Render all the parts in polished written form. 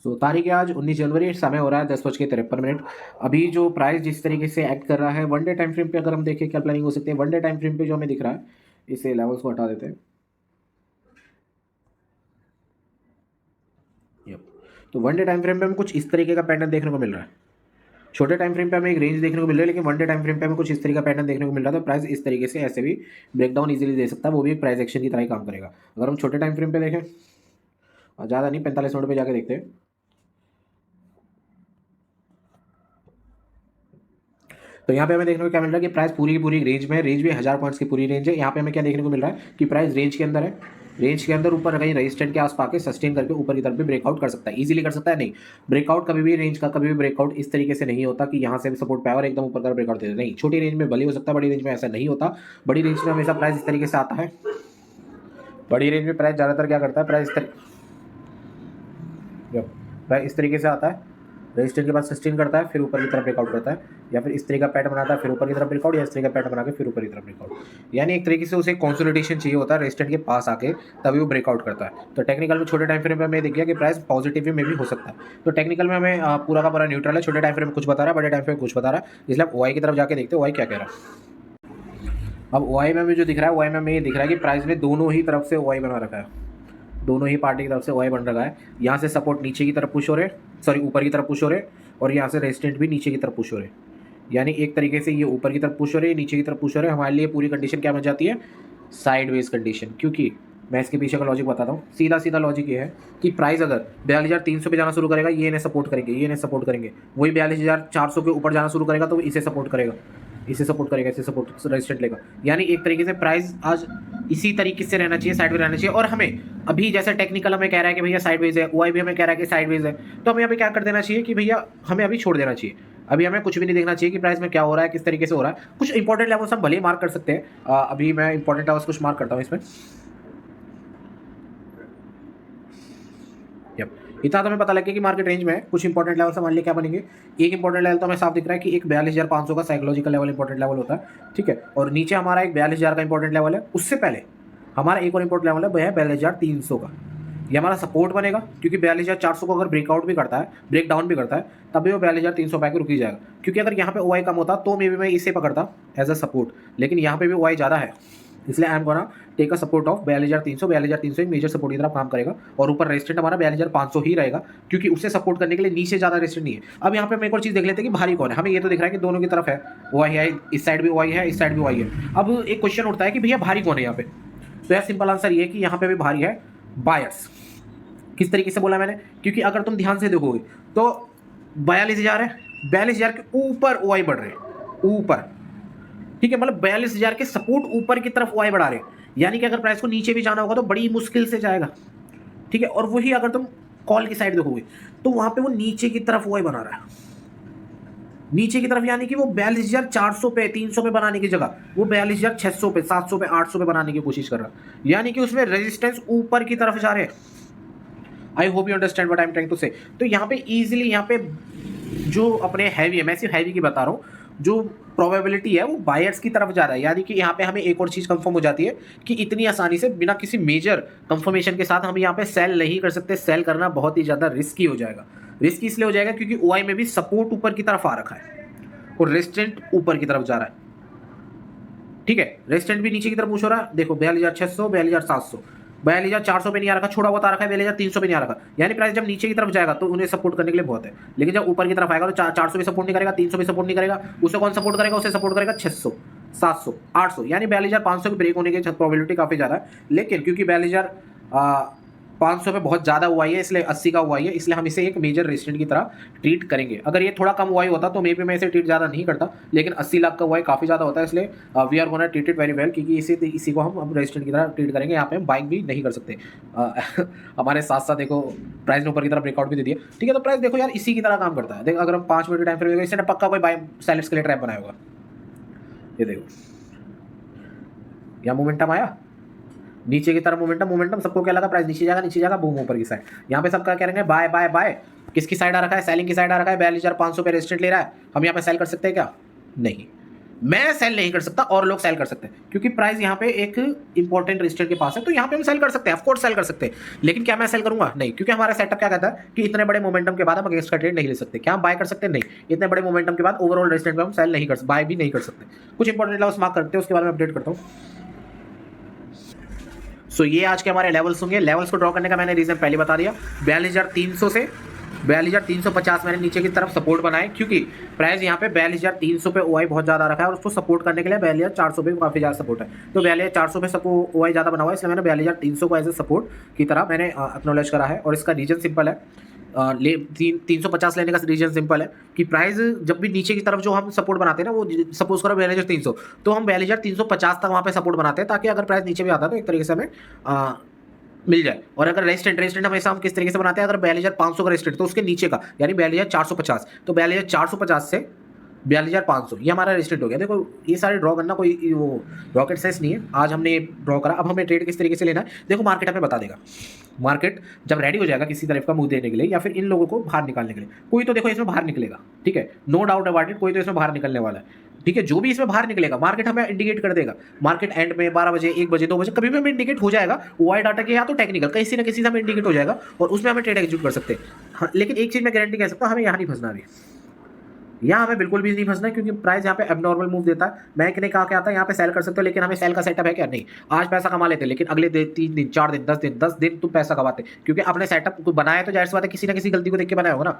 तो तारीख है आज 19 जनवरी, समय हो रहा है 10:53। अभी जो प्राइस जिस तरीके से एक्ट कर रहा है, वन डे टाइम फ्रेम पे अगर हम देखें क्या प्लानिंग हो सकती है। वन डे टाइम फ्रेम पे जो हमें दिख रहा है, इसे लेवल्स को हटा देते हैं। यप। तो वन डे टाइम फ्रेम पे हमें कुछ इस तरीके का पैटर्न देखने को मिल रहा है। छोटे टाइम फ्रेम पे हमें एक रेंज देखने को मिल रहा है, लेकिन वन डे टाइम फ्रेम पे हमें कुछ इस तरीके का पैटर्न देखने को मिल रहा था। प्राइस इस तरीके से ऐसे भी ब्रेकडाउन इजीली दे सकता है, वो भी एक प्राइस एक्शन की तरह ही काम करेगा। अगर हम छोटे टाइम फ्रेम पे देखें, ज़्यादा नहीं, 45 मिनट पे जाके देखते हैं। तो यहाँ पे हमें देखने को क्या मिल रहा है कि प्राइस पूरी की पूरी रेंज में है। रेंज भी 1000 पॉइंट्स की पूरी रेंज है। यहाँ पे हमें क्या देखने को मिल रहा है कि प्राइस रेंज के अंदर है। रेंज के अंदर ऊपर कहीं रेजिस्टेंट के आसपास के सस्टेन करके ऊपर की तरफ भी ब्रेकआउट कर सकता है, इजीली कर सकता है। नहीं, ब्रेकआउट कभी भी रेंज का कभी भी ब्रेकआउट इस तरीके से नहीं होता कि यहाँ से भी सपोर्ट पाए और एकदम ऊपर का ब्रेकआउट दे दे। नहीं, छोटी रेंज में भले हो सकता है, बड़ी रेंज में ऐसा नहीं होता। बड़ी रेंज में हमेशा प्राइस इस तरीके से आता है। बड़ी रेंज में प्राइस ज़्यादातर क्या करता है, प्राइस इस तरीके से आता है, रेजिस्टेंस के बाद सस्टेन करता है, फिर ऊपर की तरफ ब्रेकआउट करता है, या फिर इस तरीके का पैटर्न बनाता है, फिर ऊपर की तरफ ब्रेकआउट, या इस तरीके का पैटर्न बना के फिर ऊपर की तरफ ब्रेकआउट। यानी एक तरीके से उसे कंसोलिडेशन चाहिए होता है रेजिस्टेंस के पास आके, तभी वो ब्रेकआउट करता है। तो टेक्निकल में छोटे टाइम फ्रेम में हमें दिख गया कि प्राइस पॉजिटिव में भी हो सकता है। तो टेक्निकल में हमें पूरा का पूरा न्यूट्रल है। छोटे टाइम फ्रेम में कुछ बता रहा है, बड़े टाइम फ्रेम में कुछ बता रहा है, इसलिए आप ओआई की तरफ जाके देखते हो ओआई क्या कह रहा है। अब ओआई में हमें जो दिख रहा है, ओआई में हमें ये दिख रहा है कि प्राइस ने दोनों ही तरफ से ओआई बना रखा है। दोनों ही पार्टी की तरफ से ओआई बन रखा है। यहाँ से सपोर्ट नीचे की तरफ पुश हो रहे, सॉरी ऊपर की तरफ पुश हो रहे, और यहाँ से रेजिस्टेंट भी नीचे की तरफ पुश हो रहे। यानी एक तरीके से ये ऊपर की तरफ पुश हो रहे, नीचे की तरफ पुश हो रहे। हमारे लिए पूरी कंडीशन क्या बन जाती है, साइडवेज कंडीशन। क्योंकि मैं इसके पीछे का लॉजिक बताता हूँ। सीधा सीधा लॉजिक ये है कि प्राइस अगर 42,300 पे जाना शुरू करेगा, ये इन्हें सपोर्ट करेंगे, ये इन्हें सपोर्ट करेंगे। वही 42,400 के ऊपर जाना शुरू करेगा तो इसे सपोर्ट करेगा, इसे सपोर्ट करेगा, इसे सपोर्ट रेजिस्टेंट लेगा। यानी एक तरीके से प्राइस आज इसी तरीके से रहना चाहिए, साइडवेज रहना चाहिए। और हमें अभी जैसे टेक्निकल हमें कह रहा है कि भैया साइडवेज है, ओआई भी हमें कह रहा है कि साइडवेज है, तो हमें अभी क्या कर देना चाहिए कि भैया हमें अभी छोड़ देना चाहिए। अभी हमें कुछ भी नहीं देखना चाहिए कि प्राइस में क्या हो रहा है, किस तरीके से हो रहा है। कुछ इंपॉर्टेंट लेवल्स हम भले ही मार्क कर सकते हैं। अभी मैं इंपॉर्टेंट लेवल्स कुछ मार्क करता हूँ इसमें। यप, इतना तो हमें पता लग गया कि मार्केट रेंज में है। कुछ इंपॉर्टेंट लेवल मान लिया क्या बनेंगे। एक इंपॉर्टेंट लेवल तो हमें साफ दिख रहा है कि एक 42,500 का साइकोलॉजिकल लेवल इंपॉर्टेंट लेवल होता है, ठीक है। और नीचे हमारा एक 42,000 का इंपॉर्टेंट लेवल है। उससे पहले हमारा एक और इंपॉर्टेंट लेवल है, वह है 42,300 का। ये हमारा सपोर्ट बनेगा, क्योंकि 42,400 को अगर ब्रेकआउट भी करता है, ब्रेक डाउन भी करता है, तभी वो 42,300 पे रुक ही जाएगा। क्योंकि अगर यहाँ पे ओआई कम होता तो मे भी मैं इसे पकड़ता एज अ सपोर्ट, लेकिन यहाँ पे भी ओआई ज़्यादा है, इसलिए I am gonna take a support of 42,300। 42,300 एक मेजर सपोर्ट की तरफ काम करेगा, और ऊपर रेजिस्टेंट हमारा 42,500 ही रहेगा, क्योंकि उसे सपोर्ट करने के लिए नीचे ज़्यादा रेजिस्टेंट नहीं है। अब यहाँ पे हम एक और चीज़ देख लेते हैं कि भारी कौन है। हमें ये तो दिख रहा है कि दोनों की तरफ है ओआई है, इस साइड भी ओआई है, इस साइड भी ओआई है। अब एक क्वेश्चन उठता है कि भैया भारी कौन है यहाँ पे। तो यार सिंपल आंसर ये है कि यहाँ पे भी भारी है बायर्स। किस तरीके से बोला मैंने, क्योंकि अगर तुम ध्यान से देखोगे तो 42,000 है, 42,000 के ऊपर ओआई बढ़ रहे हैं, ऊपर, ठीक है। मतलब 42,000 के सपोर्ट ऊपर की तरफ ओआई बढ़ा रहे हैं। यानी कि अगर प्राइस को नीचे भी जाना होगा तो बड़ी मुश्किल से जाएगा, ठीक है। और वही अगर तुम कॉल की साइड देखोगे तो वहां पे वो नीचे की तरफ ओआई बना रहा है, नीचे की तरफ। यानी कि वो 42,400 पे, 300 पे बनाने की जगह वो 42,600 पे, 700 पे, 800 पे बनाने की कोशिश कर रहा है। यानी कि उसमें रेजिस्टेंस ऊपर की तरफ जा रहे हैं। I hope you understand what I am trying to say. तो यहाँ पे इजीली, यहाँ पे जो अपने हैवी है, मैं सिर्फ हैवी की बता रहा हूँ, जो प्रोबेबिलिटी है वो बायर्स की तरफ जा रहा है। यानी कि यहाँ पे हमें एक और चीज़ कंफर्म हो जाती है कि इतनी आसानी से बिना किसी मेजर कंफर्मेशन के साथ हम यहाँ पे सेल नहीं कर सकते। सेल करना बहुत ही ज़्यादा रिस्की हो जाएगा। रिस्की इसलिए हो जाएगा क्योंकि ओआई में भी सपोर्ट ऊपर की तरफ आ रखा है और रेजिस्टेंट ऊपर की तरफ जा रहा है, ठीक है। रेजिस्टेंट भी नीचे की तरफ पूछ हो रहा है। देखो 42,600, 42,700, 42,400 पे नहीं आ रखा, छोड़ा बहुत आ रखा है, 42,300 पे नहीं आ रखा। यानी प्राइस जब नीचे की तरफ जाएगा तो उन्हें सपोर्ट करने के लिए बहुत है, लेकिन जब ऊपर की तरफ आएगा तो 400 भी सपोर्ट नहीं करेगा, 300 भी सपोर्ट नहीं करेगा। उसे कौन सपोर्ट करेगा, उसे सपोर्ट करेगा 600, 700, 800। यानी 42,500 की ब्रेक होने की प्रोबेबिलिटी काफी ज्यादा है। लेकिन क्योंकि 42,500 पे बहुत ज़्यादा हुआ है, इसलिए 80 का हुआ है, इसलिए हम इसे एक मेजर रेजिस्टेंट की तरह ट्रीट करेंगे। अगर ये थोड़ा कम हुआ होता तो मे भी मैं इसे ट्रीट ज़्यादा नहीं करता, लेकिन 80 लाख का हुआ है काफ़ी ज़्यादा होता है, इसलिए we are gonna treat it very well, क्योंकि इसी को हम अब रेजिस्टेंट की तरह ट्रीट करेंगे। यहाँ पे हम बाइंग भी नहीं कर सकते। हमारे साथ साथ देखो प्राइस ने ऊपर की तरफ ब्रेकआउट भी दे दिया, ठीक है। तो प्राइस देखो यार इसी की तरह काम करता है। देखो अगर हम 5 मिनट टाइम फ्रेम इसने पक्का कोई बाय सेलर्स के लिए ट्रैप बनाया होगा। ये देखो यहाँ मोमेंटम आया, नीचे की तरफ मोमेंटम सबको क्या लगा, प्राइस नीचे जाएगा, नीचे जाएगा, बूम ऊपर की साइड। यहाँ पे सबका क्या करेंगे, बाय बाय बाय। किसकी साइड आ रखा है, सेलिंग की साइड आ रखा है। 42,500 पे रेजिस्टेंट ले रहा है, हम यहाँ पे सेल कर सकते हैं क्या, नहीं। मैं सेल नहीं कर सकता और लोग सेल कर सकते हैं, क्योंकि प्राइस यहाँ पे एक इंपॉर्टेंट रजिस्टर के पास है, तो यहाँ पे हम सेल कर सकते हैं, ऑफ कोर्स सेल कर सकते हैं। लेकिन क्या मैं सेल करूंगा? नहीं, क्योंकि हमारा सेटअप क्या कहता है कि इतने बड़े मोमेंटम के बाद हम अगेंस्ट का ट्रेड नहीं ले सकते। क्या हम बाय कर सकते हैं? नहीं, इतने बड़े मोमेंटम के बाद ओवरऑल रेजिस्टेंस पे हम सेल नहीं कर सकते, बाय भी नहीं कर सकते। कुछ इंपॉर्टेंट लेवल्स मार्क करते हैं, उसके बारे में अपडेट करता हूँ। सो ये आज के हमारे लेवल्स होंगे। लेवल्स को ड्रॉ करने का मैंने रीजन पहले बता दिया। 42,300 से 42,350 मैंने नीचे की तरफ सपोर्ट बनाए, क्योंकि प्राइस यहाँ पे 42,300 पे ओआई बहुत ज़्यादा रखा है और उसको सपोर्ट करने के लिए 42,400 पे काफ़ी ज़्यादा सपोर्ट है। तो 42,400 पे सबको ओआई ज़्यादा बना हुआ है, इसलिए मैंने 42,300 को एज ए सपोर्ट की तरह मैंने एक्नॉलेज करा है। और इसका रीजन सिंपल है, 350 लेने का रीजन सिंपल है कि प्राइस जब भी नीचे की तरफ जो हम सपोर्ट बनाते हैं ना, वो सपोज करो 42,300, तो हम 42,350 तक वहाँ पे सपोर्ट बनाते हैं, ताकि अगर प्राइस नीचे भी आता है तो एक तरीके से हमें मिल जाए। और अगर रेजिस्टेंट हमेशा हम किस तरीके से बनाते हैं, अगर 42,500 का रेजिस्टेंट तो उसके नीचे का यानी 42,450, तो 42,450 से 42,500 ये हमारा रेजिस्टेंट हो गया। देखो ये सारे ड्रॉ करना कोई वो रॉकेट साइंस नहीं है, आज हमने ड्रॉ करा। अब हमें ट्रेड किस तरीके से लेना है, देखो मार्केट हमें बता देगा। मार्केट जब रेडी हो जाएगा किसी तरफ का मुंह देने के लिए या फिर इन लोगों को बाहर निकालने के लिए, कोई तो देखो इसमें बाहर निकलेगा, ठीक है, नो डाउट अबाउट इट, कोई तो इसमें बाहर निकलने वाला है, ठीक है। जो भी इसमें बाहर निकलेगा मार्केट हमें इंडिकेट कर देगा। मार्केट एंड में 12 बजे, 1 बजे, 2 बजे कभी भी हमें इंडिकेट हो जाएगा, ओआई डाटा के या तो टेक्निकल किसी ना किसी से हमें इंडिकेट हो जाएगा और उसमें हमें ट्रेड एग्जीक्यूट कर सकते हैं। हाँ, लेकिन एक चीज़ मैं गारंटी कह सकता हूँ, हमें यहाँ नहीं फंसना अभी, यहाँ हमें बिल्कुल भी नहीं फंसना है, क्योंकि प्राइस यहाँ पे एबनॉर्मल मूव देता है। मैं ने कहा क्या था, यहाँ पे सेल कर सकते हो, लेकिन हमें सेल का सेटअप है क्या? नहीं। आज पैसा कमा लेते, लेकिन अगले 3 दिन 4 दिन 10 दिन तुम पैसा कमाते, क्योंकि अपने सेटअप को बनाया तो जाहिर सी बात है किसी ना किसी गलती को देख के बनाया होगा ना।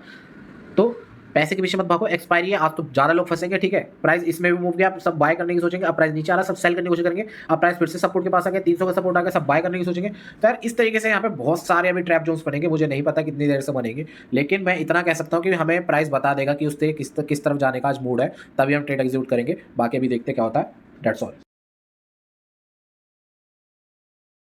तो पैसे के पीछे मत भागो, एक्सपायरी है आज तो ज़्यादा लोग फंसेंगे, ठीक है। प्राइस इसमें भी मूव गया, आप सब बाय करने की सोचेंगे, अब प्राइस नीचे आ रहा सब सेल करने की कोशिश करेंगे, अब प्राइस फिर से सपोर्ट के पास आ गया, 300 का सपोर्ट आ गया, सब बाय करने की सोचेंगे। तो यार इस तरीके से यहाँ पे बहुत सारे अभी ट्रैप जोन्स बनेंगे, मुझे नहीं पता कितनी देर से बनेंगे, लेकिन मैं इतना कह सकता हूँ कि हमें प्राइस बता देगा कि उससे किस तरफ जाने का आज मूड है, तभी हम ट्रेड एग्जीक्यूट करेंगे। बाकी अभी देखते क्या होता है। That's all.